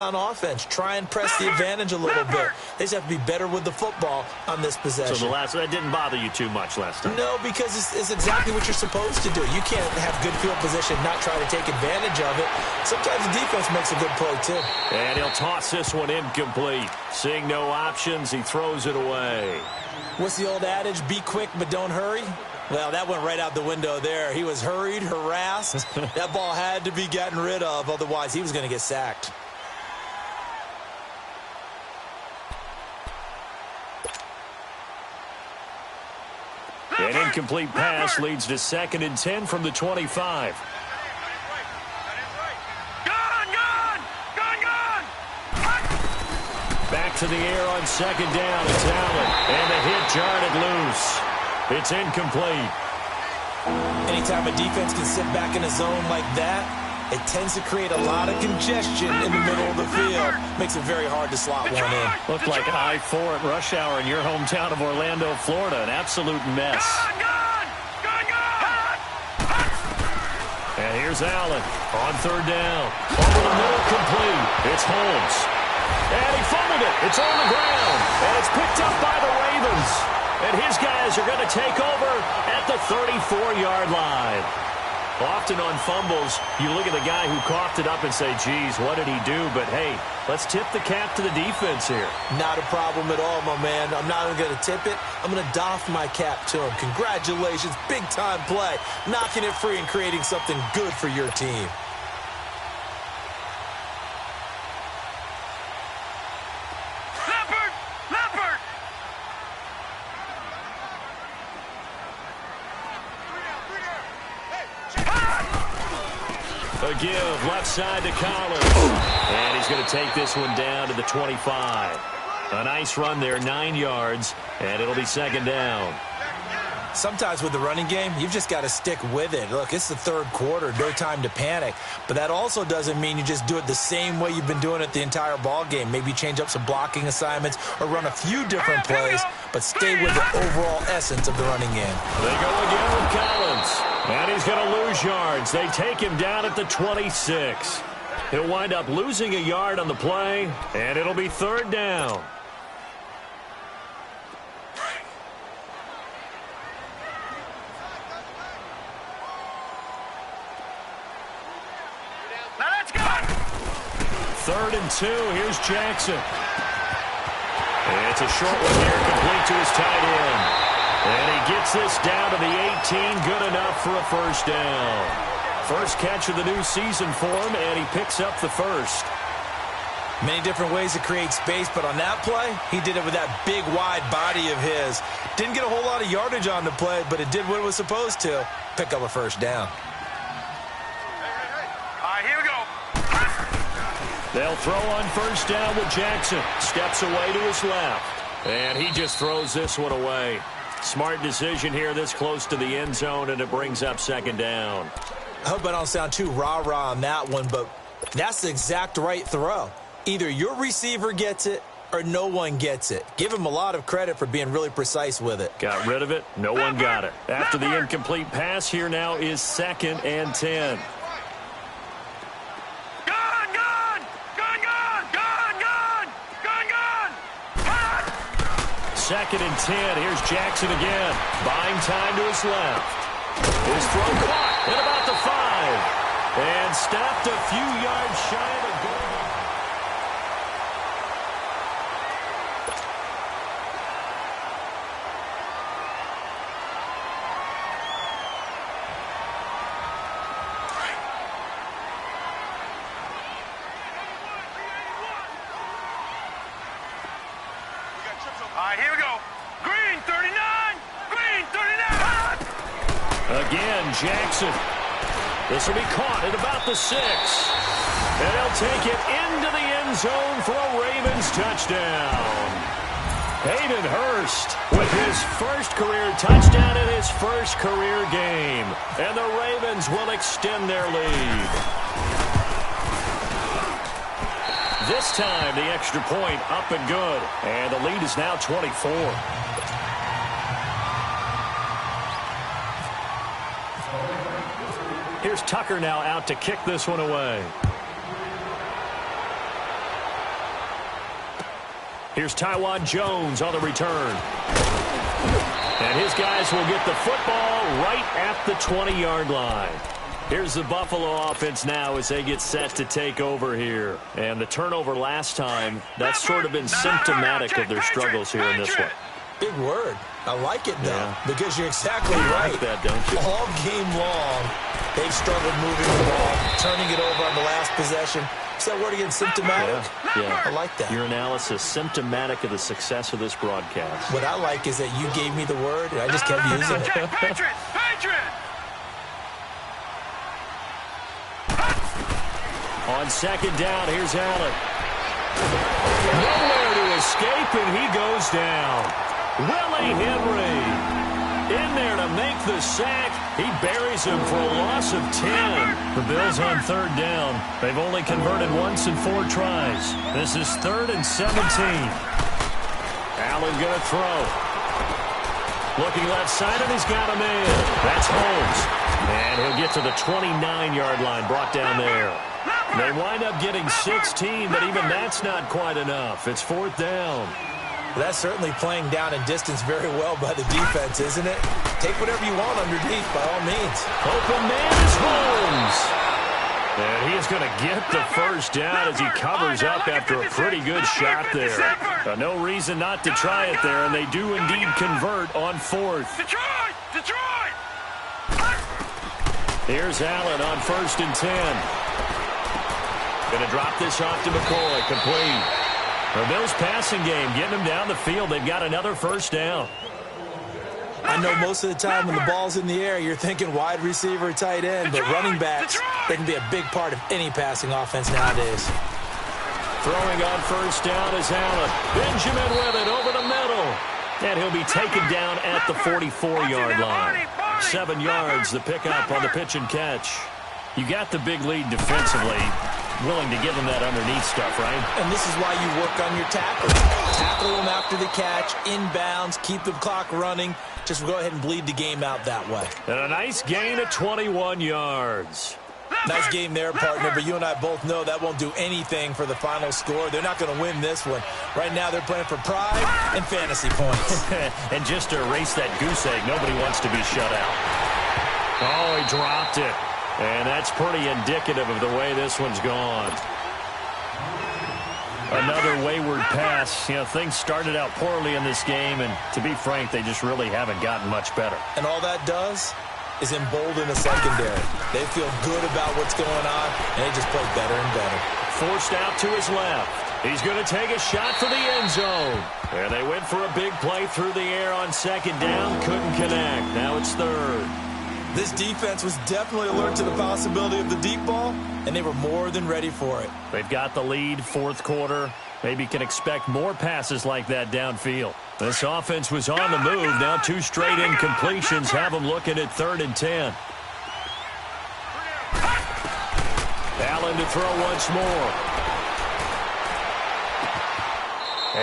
on offense. Try and press the advantage a little bit. They just have to be better with the football on this possession. So that didn't bother you too much last time? No, because it's exactly what you're supposed to do. You can't have good field position, not try to take advantage of it. Sometimes the defense makes a good play, too. And he'll toss this one incomplete. Seeing no options, he throws it away. What's the old adage? Be quick, but don't hurry. Well, that went right out the window there. He was hurried, harassed. That ball had to be gotten rid of, otherwise he was going to get sacked. An incomplete pass leads to 2nd and 10 from the 25. Back to the air on 2nd down. It's Allen. And the hit jarred loose. It's incomplete. Anytime a defense can sit back in a zone like that, it tends to create a lot of congestion in the middle of the field. Makes it very hard to slot one in. Looked like I-4 at rush hour in your hometown of Orlando, Florida. An absolute mess. And here's Allen on 3rd down. Over the middle, complete. It's Holmes. And he fumbled it. It's on the ground. And it's picked up by the Ravens. And his guys are going to take over at the 34-yard line. Often on fumbles, you look at the guy who coughed it up and say, geez, what did he do? But, hey, let's tip the cap to the defense here. Not a problem at all, my man. I'm not even going to tip it. I'm going to doff my cap to him. Congratulations. Big-time play. Knocking it free and creating something good for your team. A give left side to Collins. And he's going to take this one down to the 25. A nice run there, 9 yards, and it'll be 2nd down. Sometimes with the running game, you've just got to stick with it. Look, it's the 3rd quarter, no time to panic. But that also doesn't mean you just do it the same way you've been doing it the entire ball game. Maybe change up some blocking assignments or run a few different plays, but stay with the overall essence of the running game. They go again with Collins. And he's going to lose yards. They take him down at the 26. He'll wind up losing a yard on the play, and it'll be 3rd down. Now let's go! 3rd and 2. Here's Jackson. It's a short one here, complete to his tight end. And he gets this down to the 18, good enough for a 1st down. First catch of the new season for him, and he picks up the 1st. Many different ways to create space, but on that play, he did it with that big, wide body of his. Didn't get a whole lot of yardage on the play, but it did what it was supposed to. Pick up a 1st down. All right, here we go. They'll throw on 1st down with Jackson. Steps away to his left. And he just throws this one away. Smart decision here this close to the end zone, and it brings up 2nd down. I hope I don't sound too rah-rah on that one, but that's the exact right throw. Either your receiver gets it or no one gets it. Give him a lot of credit for being really precise with it. Got rid of it. No one got it. After the incomplete pass, here now is 2nd and 10. Second and 10. Here's Jackson again. Buying time to his left. His throw caught at about the 5. And stopped a few yards shy of the goal. All right, here we go. Green 39. Green 39. Again, Jackson. This will be caught at about the 6. And they'll take it into the end zone for a Ravens touchdown. Hayden Hurst with his first career touchdown in his first career game. And the Ravens will extend their lead. This time, the extra point up and good. And the lead is now 24. Here's Tucker now out to kick this one away. Here's Taiwan Jones on the return. And his guys will get the football right at the 20-yard line. Here's the Buffalo offense now as they get set to take over here. And the turnover last time, that's sort of been symptomatic of their struggles here in this one. Big word. I like it, though, because you're exactly right. You like that, don't you? All game long, they've struggled moving the ball, turning it over on the last possession. Is that word again, symptomatic? Yeah. I like that. Your analysis, symptomatic of the success of this broadcast. What I like is that you gave me the word, and I just kept using it. Patriot! On second down, here's Allen. Nowhere to escape, and he goes down. Willie Henry in there to make the sack. He buries him for a loss of 10. The Bills on third down. They've only converted once in 4 tries. This is 3rd and 17. Allen going to throw. Looking left side, and he's got him in. That's Holmes. And he'll get to the 29-yard line, brought down there. They wind up getting 16, but even that's not quite enough. It's 4th down. That's certainly playing down in distance very well by the defense, isn't it? Take whatever you want underneath, by all means. Open man is Holmes. And he is going to get the first down as he covers up after a pretty good shot there. No reason not to try it there, and they do indeed convert on 4th. Detroit! Here's Allen on 1st and 10. Going to drop this off to McCoy, complete. The Bills passing game, getting them down the field. They've got another first down. I know most of the time when the ball's in the air, you're thinking wide receiver, tight end, but running backs, they can be a big part of any passing offense nowadays. Throwing on first down is Allen. Benjamin with it over the middle. And he'll be taken down at the 44-yard line. 7 yards, the pickup on the pitch and catch. You got the big lead defensively. Willing to give them that underneath stuff, right? And this is why you work on your tackle. Tackle them after the catch, inbounds, keep the clock running. Just go ahead and bleed the game out that way. And a nice gain of 21 yards. Nice game there, partner, but you and I both know that won't do anything for the final score. They're not going to win this one. Right now, they're playing for pride and fantasy points. And just to erase that goose egg, nobody wants to be shut out. Oh, he dropped it. And that's pretty indicative of the way this one's gone. Another wayward pass. You know, things started out poorly in this game, and to be frank, they just really haven't gotten much better. And all that does is embolden the secondary. They feel good about what's going on, and they just play better and better. Forced out to his left. He's going to take a shot for the end zone. And they went for a big play through the air on second down. Couldn't connect. Now it's 3rd. This defense was definitely alert to the possibility of the deep ball, and they were more than ready for it. They've got the lead, 4th quarter. Maybe can expect more passes like that downfield. This offense was on the move. Now 2 straight incompletions have them looking at 3rd and 10. Allen to throw once more.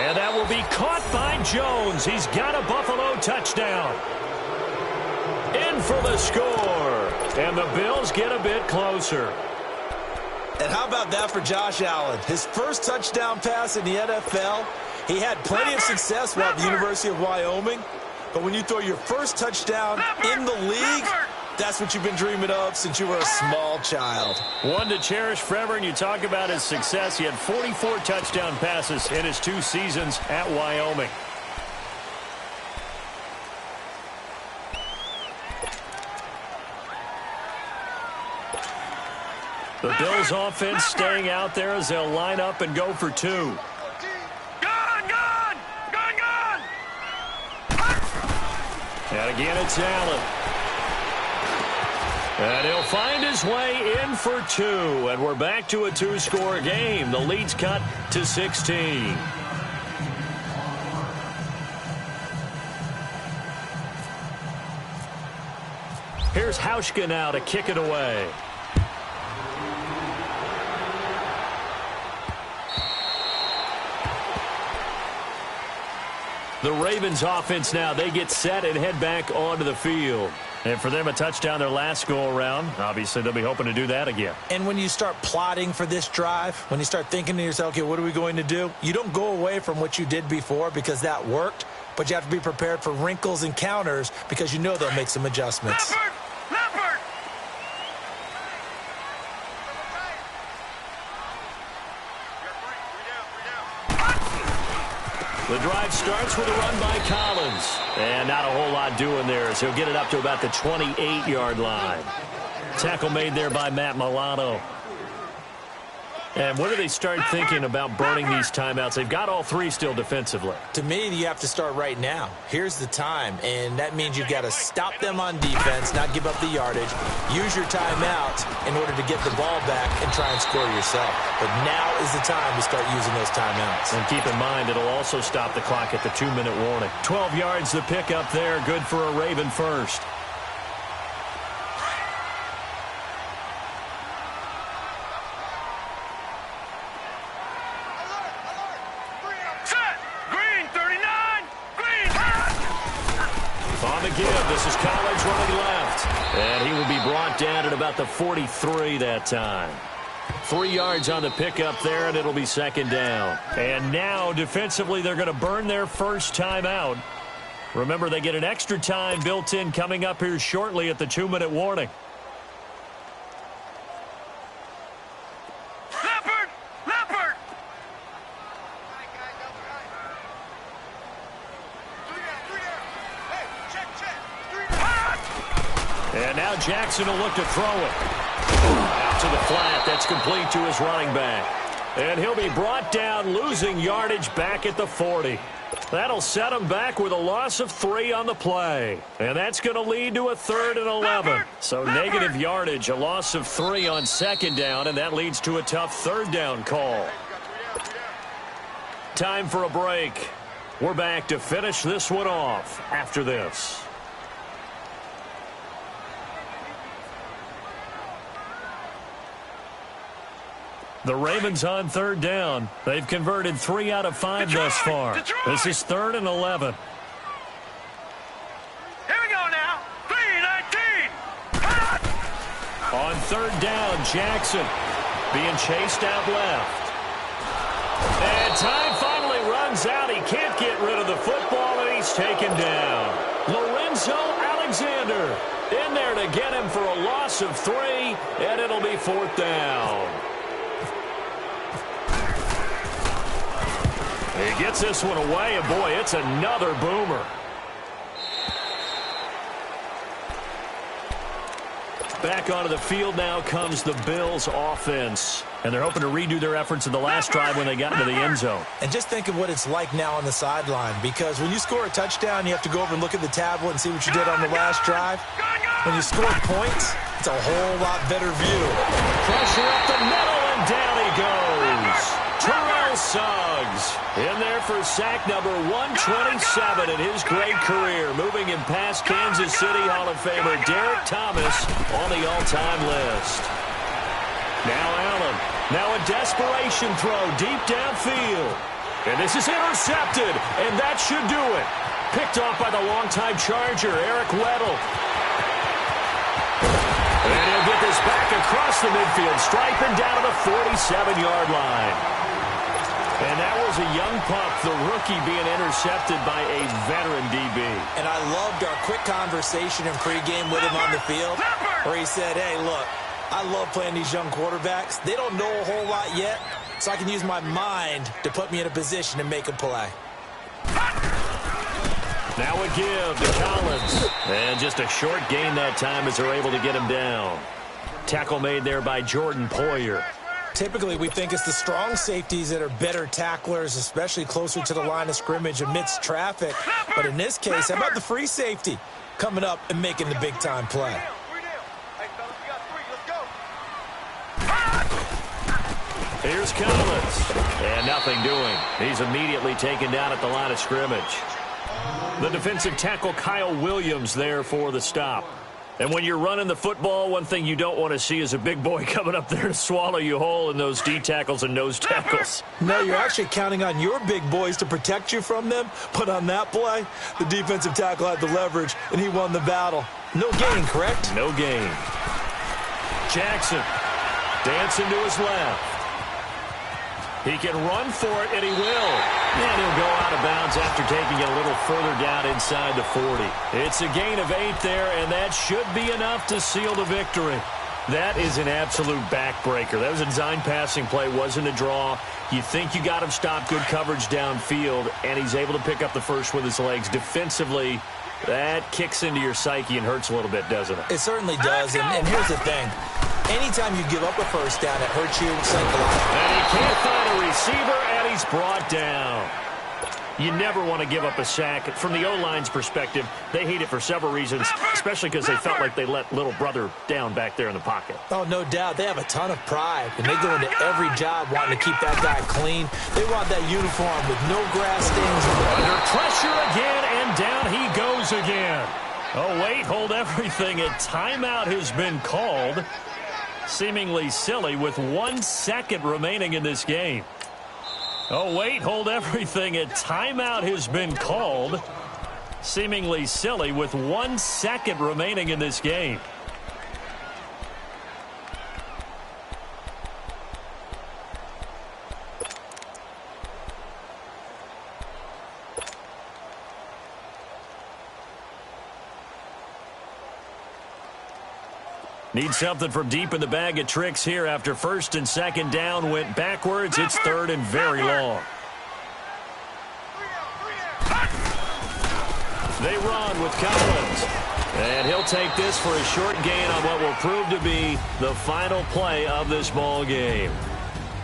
And that will be caught by Jones. He's got a Buffalo touchdown. In for the score. And the Bills get a bit closer. And how about that for Josh Allen? His first touchdown pass in the NFL. He had plenty of success while at the University of Wyoming. But when you throw your first touchdown in the league, that's what you've been dreaming of since you were a small child. One to cherish forever, and you talk about his success. He had 44 touchdown passes in his 2 seasons at Wyoming. The Bills offense staying out there as they'll line up and go for 2. Gun! And again, it's Allen. And he'll find his way in for 2. And we're back to a 2-score game. The lead's cut to 16. Here's Hauschka now to kick it away. The Ravens offense now, they get set and head back onto the field. And for them, a touchdown their last go-around. Obviously, they'll be hoping to do that again. And when you start plotting for this drive, when you start thinking to yourself, okay, what are we going to do? You don't go away from what you did before because that worked, but you have to be prepared for wrinkles and counters because you know they'll make some adjustments. Leopard! The drive starts with a run by Collins. And not a whole lot doing there as he'll get it up to about the 28-yard line. Tackle made there by Matt Milano. And when do they start thinking about burning these timeouts? They've got all three still defensively. To me, you have to start right now. Here's the time, and that means you've got to stop them on defense, not give up the yardage, use your timeout in order to get the ball back and try and score yourself. But now is the time to start using those timeouts. And keep in mind, it'll also stop the clock at the 2-minute warning. 12 yards the pick up there, good for a Raven first. This is Collins running left. And he will be brought down at about the 43 that time. 3 yards on the pickup there, and it'll be second down. And now, defensively, they're going to burn their first timeout. Remember, they get an extra time built in coming up here shortly at the 2-minute warning. And now Jackson will look to throw it. Out to the flat. That's complete to his running back. And he'll be brought down, losing yardage back at the 40. That'll set him back with a loss of 3 on the play. And that's going to lead to a 3rd and 11. So negative yardage, a loss of 3 on second down, and that leads to a tough 3rd down call. Time for a break. We're back to finish this one off after this. The Ravens on 3rd down. They've converted 3 out of 5 thus far. This is 3rd and 11. Here we go now. 3-19. On 3rd down, Jackson being chased out left. And time finally runs out. He can't get rid of the football, and he's taken down. Lorenzo Alexander in there to get him for a loss of 3, and it'll be 4th down. He gets this one away, and boy, it's another boomer. Back onto the field now comes the Bills offense. And they're hoping to redo their efforts in the last drive when they got into the end zone. And just think of what it's like now on the sideline, because when you score a touchdown, you have to go over and look at the tablet and see what you did on the last drive. When you score points, it's a whole lot better view. Pressure up the middle, and down he goes. Terrell Suggs in there for sack number 127 in his great career, moving him past Kansas City Hall of Famer Derek Thomas on the all-time list. Now Allen, now a desperation throw deep downfield. And this is intercepted, and that should do it. Picked off by the longtime Charger, Eric Weddle. And he'll get this back across the midfield, striping down to the 47-yard line. And that was a young pup, the rookie being intercepted by a veteran DB. And I loved our quick conversation in pregame with him on the field, where he said, hey, look, I love playing these young quarterbacks. They don't know a whole lot yet, so I can use my mind to put me in a position to make a play. Now a give to Collins. And just a short gain that time as they're able to get him down. Tackle made there by Jordan Poyer. Typically, we think it's the strong safeties that are better tacklers, especially closer to the line of scrimmage amidst traffic. But in this case, how about the free safety coming up and making the big-time play? Here's Collins. And nothing doing. He's immediately taken down at the line of scrimmage. The defensive tackle Kyle Williams there for the stop. And when you're running the football, one thing you don't want to see is a big boy coming up there to swallow you whole in those D tackles and nose tackles. No, you're actually counting on your big boys to protect you from them. But on that play, the defensive tackle had the leverage, and he won the battle. No gain, correct? No gain. Jackson dancing to his left. He can run for it, and he will. And he'll go out of bounds after taking it a little further down inside the 40. It's a gain of 8 there, and that should be enough to seal the victory. That is an absolute backbreaker. That was a design passing play, wasn't a draw. You think you got him stopped, good coverage downfield, and he's able to pick up the first with his legs. Defensively, that kicks into your psyche and hurts a little bit, doesn't it? It certainly does, and here's the thing. Anytime you give up a first down, it hurts you psychologically. And he can't find a receiver, and he's brought down. You never want to give up a sack. From the O-line's perspective, they hate it for several reasons, especially because they felt like they let little brother down back there in the pocket. Oh, no doubt. They have a ton of pride, and they go into every job wanting to keep that guy clean. They want that uniform with no grass stains. Under pressure again, and down he goes again. Oh, wait, hold everything. A timeout has been called. Seemingly silly with 1 second remaining in this game. Oh, wait, hold everything. A timeout has been called. Seemingly silly with 1 second remaining in this game. Need something from deep in the bag of tricks here after first and second down went backwards. It's third and very long. They run with Collins. And he'll take this for a short gain on what will prove to be the final play of this ball game.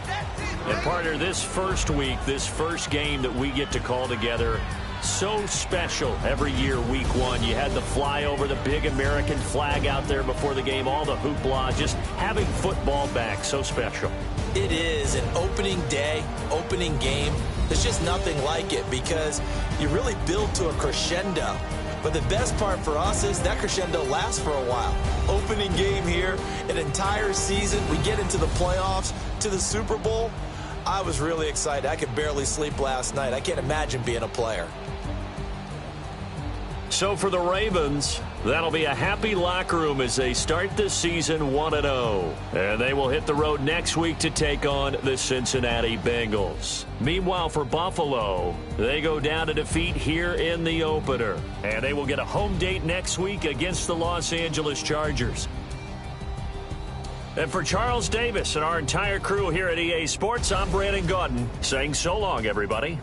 And partner, this first week, this first game that we get to call together, so special every year, week 1. You had the flyover, the big American flag out there before the game, all the hoopla, just having football back, so special. It is an opening day, opening game. There's just nothing like it because you really build to a crescendo. But the best part for us is that crescendo lasts for a while. Opening game here, an entire season. We get into the playoffs, to the Super Bowl. I was really excited. I could barely sleep last night. I can't imagine being a player. So for the Ravens, that'll be a happy locker room as they start this season 1-0. And they will hit the road next week to take on the Cincinnati Bengals. Meanwhile, for Buffalo, they go down to defeat here in the opener. And they will get a home date next week against the Los Angeles Chargers. And for Charles Davis and our entire crew here at EA Sports, I'm Brandon Gaudin saying so long, everybody.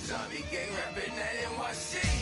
Zombie gang rapping that NYC.